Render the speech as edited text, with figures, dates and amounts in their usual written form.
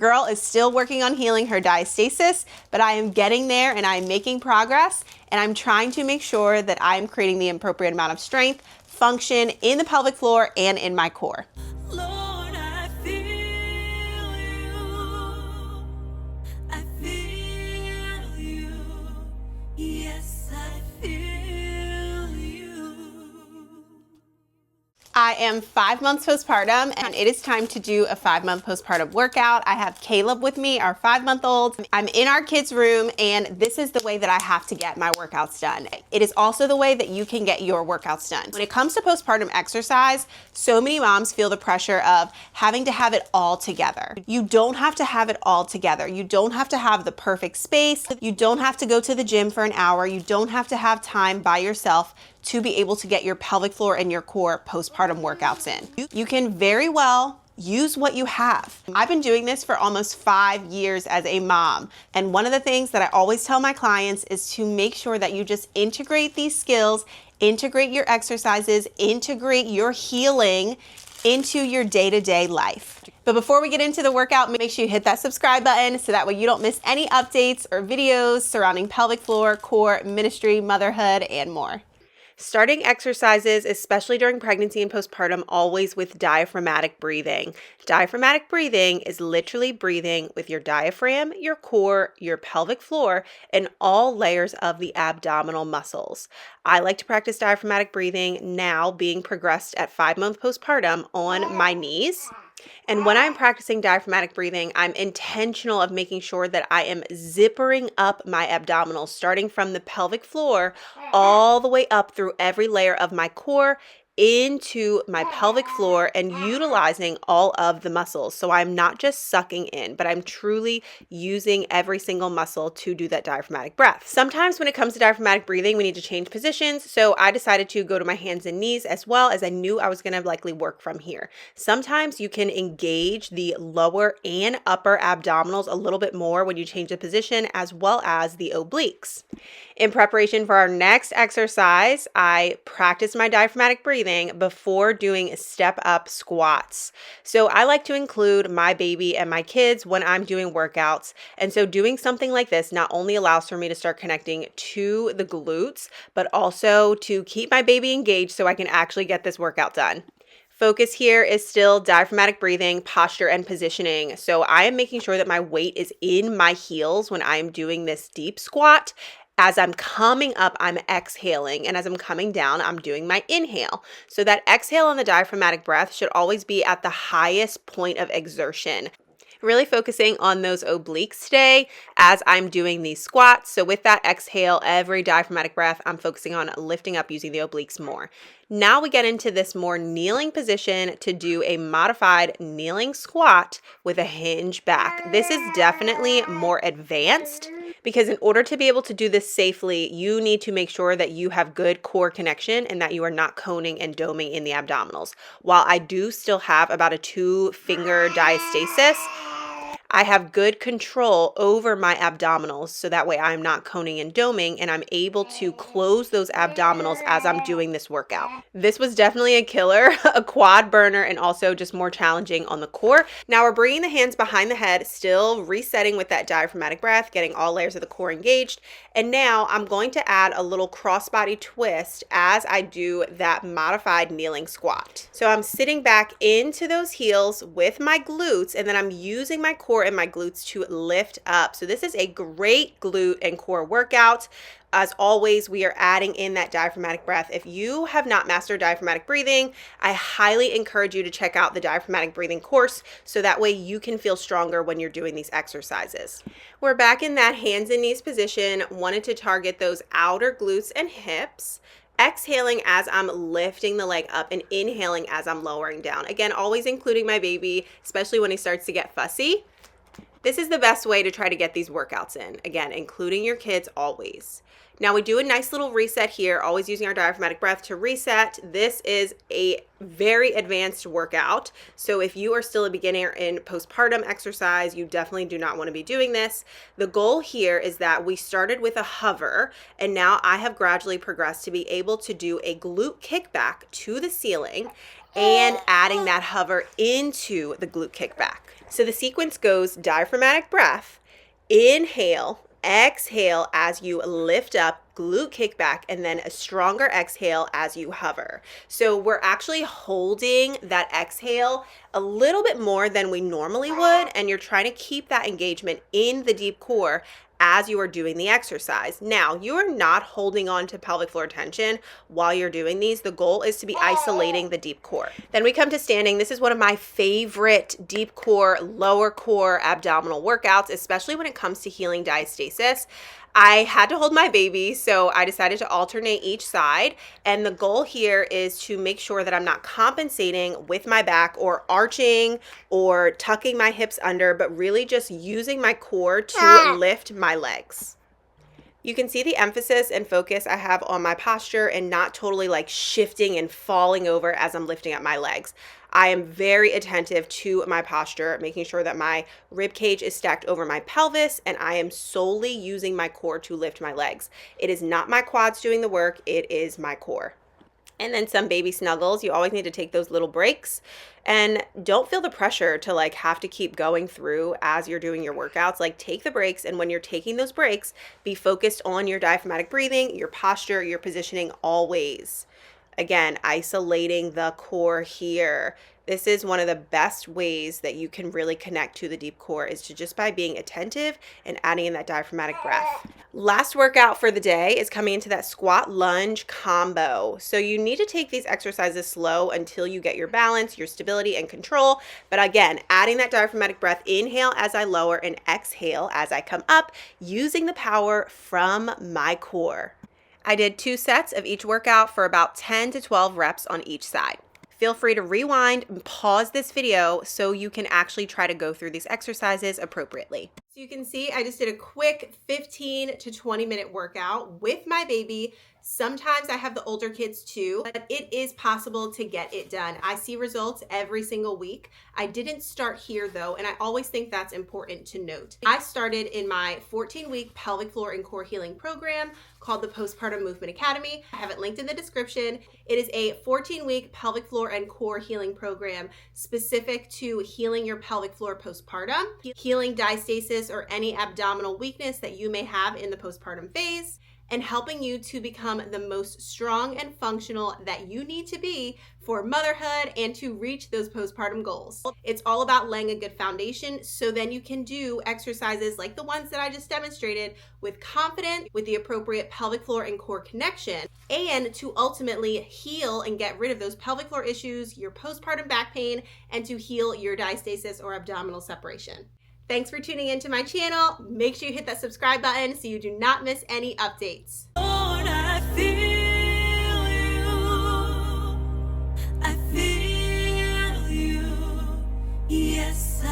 girl is still working on healing her diastasis, but I am getting there and I'm making progress, and I'm trying to make sure that I'm creating the appropriate amount of strength, function in the pelvic floor and in my core. Lord, I feel you. I feel you. Yes, I feel you. I am 5 months postpartum, and it is time to do a 5-month postpartum workout. I have Caleb with me, our 5-month-old. I'm in our kids' room, and this is the way that I have to get my workouts done. It is also the way that you can get your workouts done. When it comes to postpartum exercise, so many moms feel the pressure of having to have it all together. You don't have to have it all together. You don't have to have the perfect space. You don't have to go to the gym for an hour. You don't have to have time by yourself to be able to get your pelvic floor and your core postpartum workouts in. You can very well use what you have. I've been doing this for almost 5 years as a mom. And one of the things that I always tell my clients is to make sure that you just integrate these skills, integrate your exercises, integrate your healing into your day-to-day life. But before we get into the workout, make sure you hit that subscribe button so that way you don't miss any updates or videos surrounding pelvic floor, core, ministry, motherhood, and more. Starting exercises, especially during pregnancy and postpartum, always with diaphragmatic breathing. Diaphragmatic breathing is literally breathing with your diaphragm, your core, your pelvic floor, and all layers of the abdominal muscles. I like to practice diaphragmatic breathing now, being progressed at 5-month postpartum, on my knees. And when I'm practicing diaphragmatic breathing, I'm intentional of making sure that I am zippering up my abdominals, starting from the pelvic floor all the way up through every layer of my core into my pelvic floor and utilizing all of the muscles. So I'm not just sucking in, but I'm truly using every single muscle to do that diaphragmatic breath. Sometimes when it comes to diaphragmatic breathing, we need to change positions. So I decided to go to my hands and knees, as well as I knew I was going to likely work from here. Sometimes you can engage the lower and upper abdominals a little bit more when you change the position, as well as the obliques. In preparation for our next exercise, I practiced my diaphragmatic breathing before doing step up squats. So I like to include my baby and my kids when I'm doing workouts. And so doing something like this not only allows for me to start connecting to the glutes, but also to keep my baby engaged so I can actually get this workout done. Focus here is still diaphragmatic breathing, posture, and positioning. So I am making sure that my weight is in my heels when I'm doing this deep squat. As I'm coming up, I'm exhaling, and as I'm coming down, I'm doing my inhale. So that exhale on the diaphragmatic breath should always be at the highest point of exertion. Really focusing on those obliques today as I'm doing these squats. So with that exhale, every diaphragmatic breath, I'm focusing on lifting up using the obliques more. Now we get into this more kneeling position to do a modified kneeling squat with a hinge back. This is definitely more advanced, because in order to be able to do this safely, you need to make sure that you have good core connection and that you are not coning and doming in the abdominals. While I do still have about a 2-finger diastasis, I have good control over my abdominals, so that way I'm not coning and doming, and I'm able to close those abdominals as I'm doing this workout. This was definitely a killer, a quad burner, and also just more challenging on the core. Now we're bringing the hands behind the head, still resetting with that diaphragmatic breath, getting all layers of the core engaged. And now I'm going to add a little crossbody twist as I do that modified kneeling squat. So I'm sitting back into those heels with my glutes, and then I'm using my core and my glutes to lift up. So this is a great glute and core workout. As always, we are adding in that diaphragmatic breath. If you have not mastered diaphragmatic breathing, I highly encourage you to check out the diaphragmatic breathing course, so that way you can feel stronger when you're doing these exercises. We're back in that hands and knees position. Wanted to target those outer glutes and hips. Exhaling as I'm lifting the leg up and inhaling as I'm lowering down. Again, always including my baby, especially when he starts to get fussy. This is the best way to try to get these workouts in. Again, including your kids always. Now we do a nice little reset here, always using our diaphragmatic breath to reset. This is a very advanced workout. So if you are still a beginner in postpartum exercise, you definitely do not want to be doing this. The goal here is that we started with a hover, and now I have gradually progressed to be able to do a glute kickback to the ceiling. and adding that hover into the glute kickback. So the sequence goes diaphragmatic breath, inhale, exhale as you lift up, glute kickback, and then a stronger exhale as you hover. So we're actually holding that exhale a little bit more than we normally would, and you're trying to keep that engagement in the deep core as you are doing the exercise. Now, you are not holding on to pelvic floor tension while you're doing these. The goal is to be isolating the deep core. Then we come to standing. This is one of my favorite deep core, lower core abdominal workouts, especially when it comes to healing diastasis. I had to hold my baby, so I decided to alternate each side. And the goal here is to make sure that I'm not compensating with my back or arching or tucking my hips under, but really just using my core to lift my legs. You can see the emphasis and focus I have on my posture and not totally like shifting and falling over as I'm lifting up my legs. I am very attentive to my posture, making sure that my rib cage is stacked over my pelvis, and I am solely using my core to lift my legs. It is not my quads doing the work, it is my core. And then some baby snuggles. You always need to take those little breaks, and don't feel the pressure to like have to keep going through as you're doing your workouts. Like, take the breaks, and when you're taking those breaks, be focused on your diaphragmatic breathing, your posture, your positioning always. Again, isolating the core here. This is one of the best ways that you can really connect to the deep core, is to just by being attentive and adding in that diaphragmatic breath. Last workout for the day is coming into that squat lunge combo. So you need to take these exercises slow until you get your balance, your stability, and control. But again, adding that diaphragmatic breath, inhale as I lower and exhale as I come up, using the power from my core. I did 2 sets of each workout for about 10 to 12 reps on each side. Feel free to rewind and pause this video so you can actually try to go through these exercises appropriately. So you can see I just did a quick 15 to 20 minute workout with my baby. Sometimes I have the older kids too, but it is possible to get it done. I see results every single week. I didn't start here though, and I always think that's important to note. I started in my 14-week pelvic floor and core healing program called the Postpartum Movement Academy. I have it linked in the description. It is a 14-week pelvic floor and core healing program specific to healing your pelvic floor postpartum, healing diastasis or any abdominal weakness that you may have in the postpartum phase, and helping you to become the most strong and functional that you need to be for motherhood and to reach those postpartum goals. It's all about laying a good foundation so then you can do exercises like the ones that I just demonstrated with confidence, with the appropriate pelvic floor and core connection, and to ultimately heal and get rid of those pelvic floor issues, your postpartum back pain, and to heal your diastasis or abdominal separation. Thanks for tuning into my channel. Make sure you hit that subscribe button so you do not miss any updates. Lord, I feel you. I feel you. Yes,